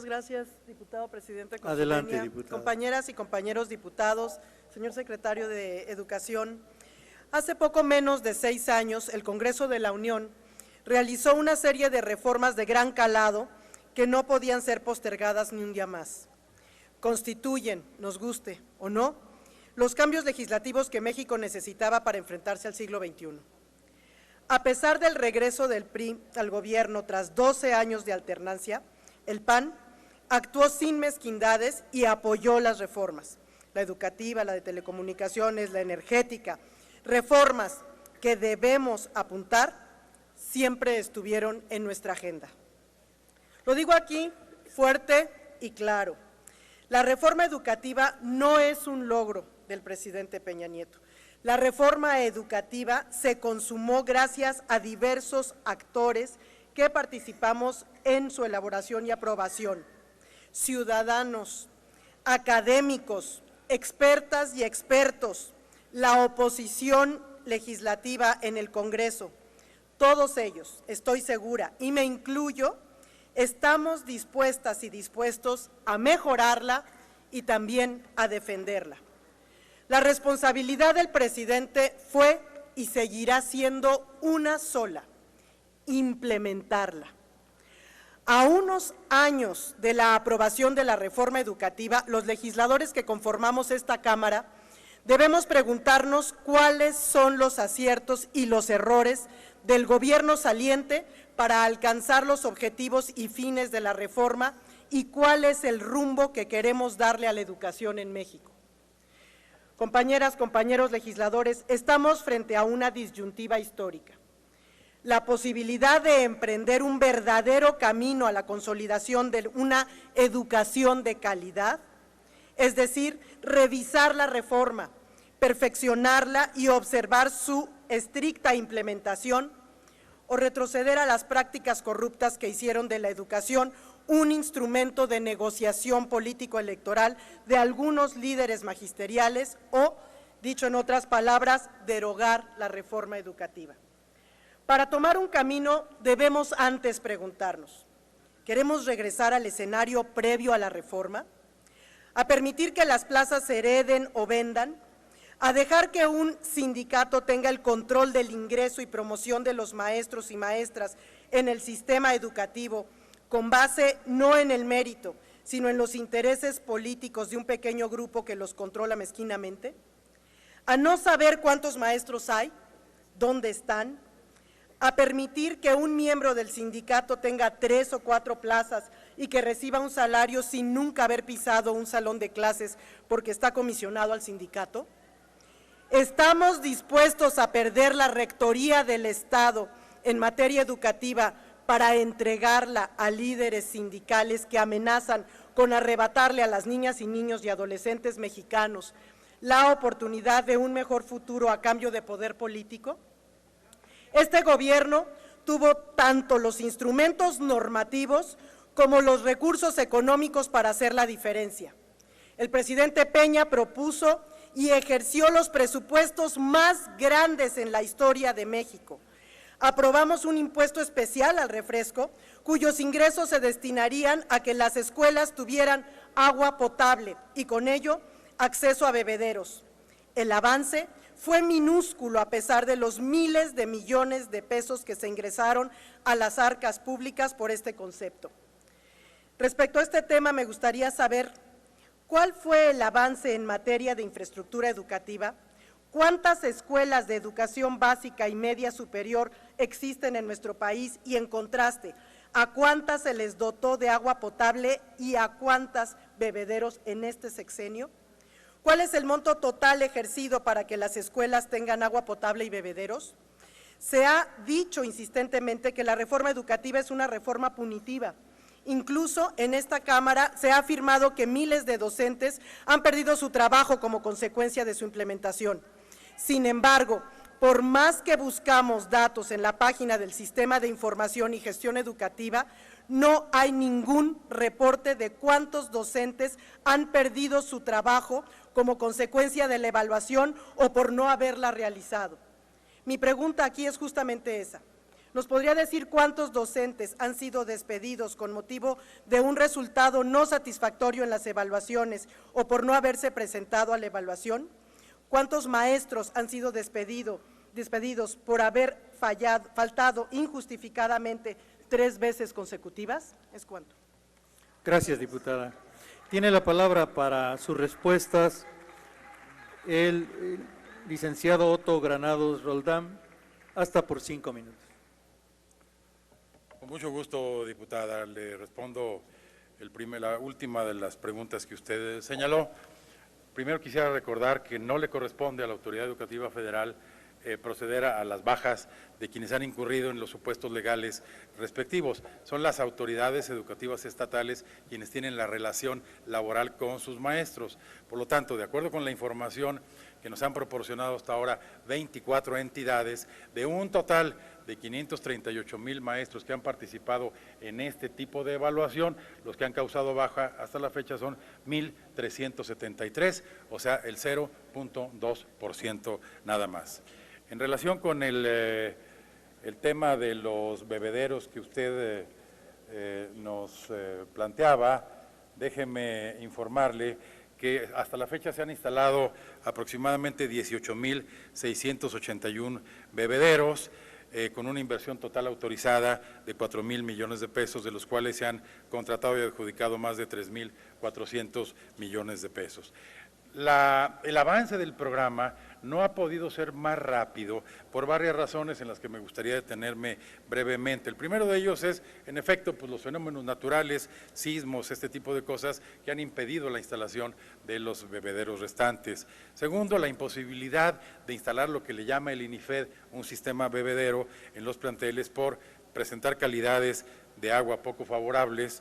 Muchas gracias, diputado presidente. Adelante, diputado. Compañeras y compañeros diputados, señor secretario de Educación, hace poco menos de 6 años el Congreso de la Unión realizó una serie de reformas de gran calado que no podían ser postergadas ni un día más. Constituyen, nos guste o no, los cambios legislativos que México necesitaba para enfrentarse al siglo XXI. A pesar del regreso del PRI al gobierno tras 12 años de alternancia, el PAN actuó sin mezquindades y apoyó las reformas, la educativa, la de telecomunicaciones, la energética, reformas que debemos apuntar, siempre estuvieron en nuestra agenda. Lo digo aquí fuerte y claro, la reforma educativa no es un logro del presidente Peña Nieto. La reforma educativa se consumó gracias a diversos actores que participamos en su elaboración y aprobación, ciudadanos, académicos, expertas y expertos, la oposición legislativa en el Congreso, todos ellos, estoy segura, y me incluyo, estamos dispuestas y dispuestos a mejorarla y también a defenderla. La responsabilidad del presidente fue y seguirá siendo una sola: implementarla. A unos años de la aprobación de la reforma educativa, los legisladores que conformamos esta Cámara debemos preguntarnos cuáles son los aciertos y los errores del gobierno saliente para alcanzar los objetivos y fines de la reforma y cuál es el rumbo que queremos darle a la educación en México. Compañeras, compañeros legisladores, estamos frente a una disyuntiva histórica. La posibilidad de emprender un verdadero camino a la consolidación de una educación de calidad, es decir, revisar la reforma, perfeccionarla y observar su estricta implementación, o retroceder a las prácticas corruptas que hicieron de la educación un instrumento de negociación político-electoral de algunos líderes magisteriales o, dicho en otras palabras, derogar la reforma educativa. Para tomar un camino debemos antes preguntarnos, ¿queremos regresar al escenario previo a la reforma? ¿A permitir que las plazas se hereden o vendan? ¿A dejar que un sindicato tenga el control del ingreso y promoción de los maestros y maestras en el sistema educativo con base no en el mérito, sino en los intereses políticos de un pequeño grupo que los controla mezquinamente? ¿A no saber cuántos maestros hay? ¿Dónde están? ¿A permitir que un miembro del sindicato tenga 3 o 4 plazas y que reciba un salario sin nunca haber pisado un salón de clases porque está comisionado al sindicato? ¿Estamos dispuestos a perder la rectoría del Estado en materia educativa para entregarla a líderes sindicales que amenazan con arrebatarle a las niñas y niños y adolescentes mexicanos la oportunidad de un mejor futuro a cambio de poder político? Este gobierno tuvo tanto los instrumentos normativos como los recursos económicos para hacer la diferencia. El presidente Peña propuso y ejerció los presupuestos más grandes en la historia de México. Aprobamos un impuesto especial al refresco, cuyos ingresos se destinarían a que las escuelas tuvieran agua potable y con ello acceso a bebederos. El avance fue minúsculo a pesar de los miles de millones de pesos que se ingresaron a las arcas públicas por este concepto. Respecto a este tema, me gustaría saber ¿cuál fue el avance en materia de infraestructura educativa? ¿Cuántas escuelas de educación básica y media superior existen en nuestro país? Y en contraste, ¿a cuántas se les dotó de agua potable y a cuántas bebederos en este sexenio? ¿Cuál es el monto total ejercido para que las escuelas tengan agua potable y bebederos? Se ha dicho insistentemente que la reforma educativa es una reforma punitiva. Incluso en esta Cámara se ha afirmado que miles de docentes han perdido su trabajo como consecuencia de su implementación. Sin embargo, por más que buscamos datos en la página del Sistema de Información y Gestión Educativa, no hay ningún reporte de cuántos docentes han perdido su trabajo como consecuencia de la evaluación o por no haberla realizado. Mi pregunta aquí es justamente esa. ¿Nos podría decir cuántos docentes han sido despedidos con motivo de un resultado no satisfactorio en las evaluaciones o por no haberse presentado a la evaluación? ¿Cuántos maestros han sido despedidos por haber faltado injustificadamente 3 veces consecutivas? ¿Es cuánto? Gracias, diputada. Tiene la palabra para sus respuestas el licenciado Otto Granados Roldán, hasta por 5 minutos. Con mucho gusto, diputada. Le respondo la última de las preguntas que usted señaló. Primero quisiera recordar que no le corresponde a la Autoridad Educativa Federal proceder a las bajas de quienes han incurrido en los supuestos legales respectivos. Son las autoridades educativas estatales quienes tienen la relación laboral con sus maestros. Por lo tanto, de acuerdo con la información que nos han proporcionado hasta ahora 24 entidades, de un total de 538,000 maestros que han participado en este tipo de evaluación, los que han causado baja hasta la fecha son 1,373, o sea, el 0.2% nada más. En relación con el tema de los bebederos que usted nos planteaba, déjeme informarle que hasta la fecha se han instalado aproximadamente 18,681 bebederos, con una inversión total autorizada de 4,000 millones de pesos, de los cuales se han contratado y adjudicado más de 3,400 millones de pesos. El avance del programa no ha podido ser más rápido por varias razones en las que me gustaría detenerme brevemente. El primero de ellos es, en efecto, pues los fenómenos naturales, sismos, este tipo de cosas que han impedido la instalación de los bebederos restantes. Segundo, la imposibilidad de instalar lo que le llama el INIFED un sistema bebedero en los planteles por presentar calidades de agua poco favorables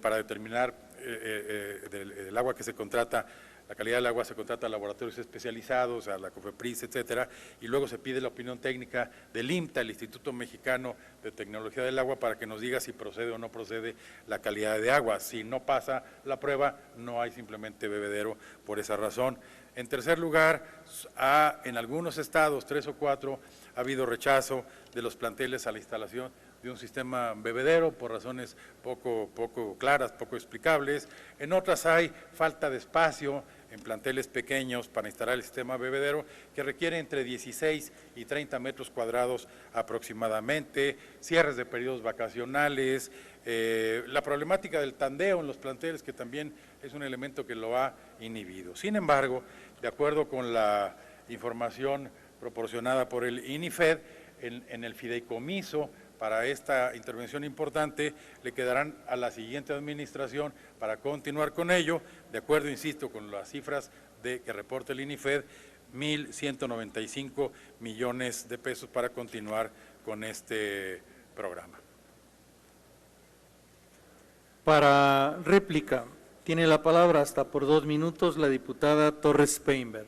para determinar el agua que se contrata. La calidad del agua se contrata a laboratorios especializados, a la COFEPRIS, etcétera, y luego se pide la opinión técnica del IMTA, el Instituto Mexicano de Tecnología del Agua, para que nos diga si procede o no procede la calidad de agua. Si no pasa la prueba, no hay simplemente bebedero por esa razón. En tercer lugar, en algunos estados, 3 o 4, ha habido rechazo de los planteles a la instalación de un sistema bebedero por razones poco claras, poco explicables. En otras hay falta de espacio en planteles pequeños para instalar el sistema bebedero, que requiere entre 16 y 30 metros cuadrados aproximadamente, cierres de periodos vacacionales, la problemática del tandeo en los planteles, que también es un elemento que lo ha inhibido. Sin embargo, de acuerdo con la información proporcionada por el INIFED, en el fideicomiso para esta intervención importante le quedarán a la siguiente administración para continuar con ello, de acuerdo, insisto, con las cifras que reporta el INIFED, 1,195 millones de pesos para continuar con este programa. Para réplica, tiene la palabra hasta por 2 minutos la diputada Torres Peinberg.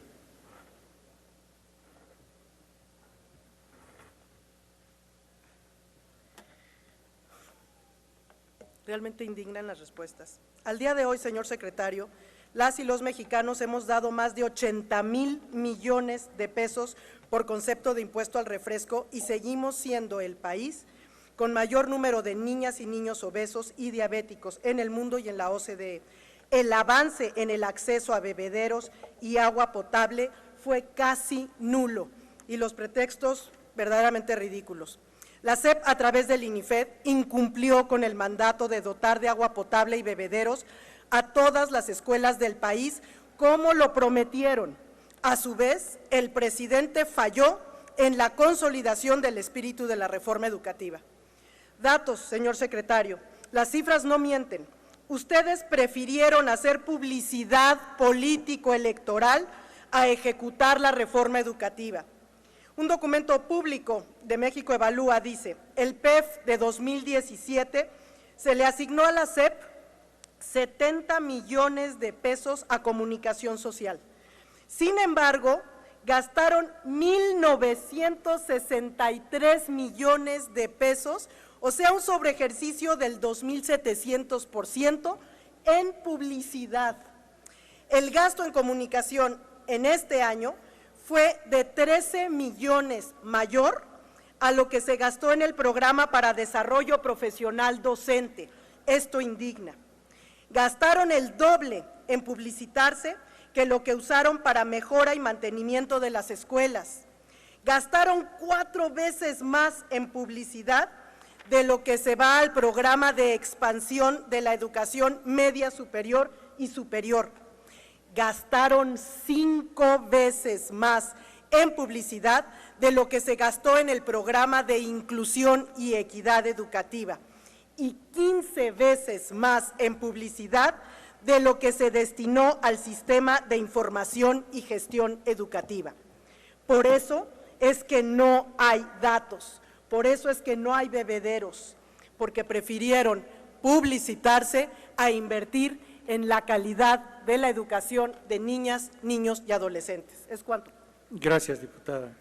Realmente indignan las respuestas. Al día de hoy, señor secretario, las y los mexicanos hemos dado más de 80,000 millones de pesos por concepto de impuesto al refresco y seguimos siendo el país con mayor número de niñas y niños obesos y diabéticos en el mundo y en la OCDE. El avance en el acceso a bebederos y agua potable fue casi nulo y los pretextos verdaderamente ridículos. La SEP, a través del INIFED, incumplió con el mandato de dotar de agua potable y bebederos a todas las escuelas del país, como lo prometieron. A su vez, el presidente falló en la consolidación del espíritu de la reforma educativa. Datos, señor secretario, las cifras no mienten. Ustedes prefirieron hacer publicidad político-electoral a ejecutar la reforma educativa. Un documento público de México Evalúa dice, el PEF de 2017 se le asignó a la SEP 70 millones de pesos a comunicación social. Sin embargo, gastaron 1,963 millones de pesos, o sea, un sobreejercicio del 2,700% en publicidad. El gasto en comunicación en este año fue de 13 millones mayor a lo que se gastó en el programa para desarrollo profesional docente. Esto indigna. Gastaron el doble en publicitarse que lo que usaron para mejora y mantenimiento de las escuelas. Gastaron 4 veces más en publicidad de lo que se va al programa de expansión de la educación media superior y superior. Gastaron 5 veces más en publicidad de lo que se gastó en el programa de inclusión y equidad educativa y 15 veces más en publicidad de lo que se destinó al sistema de información y gestión educativa. Por eso es que no hay datos, por eso es que no hay bebederos, porque prefirieron publicitarse a invertir en la calidad de la educación de niñas, niños y adolescentes. ¿Es cuánto? Gracias, diputada.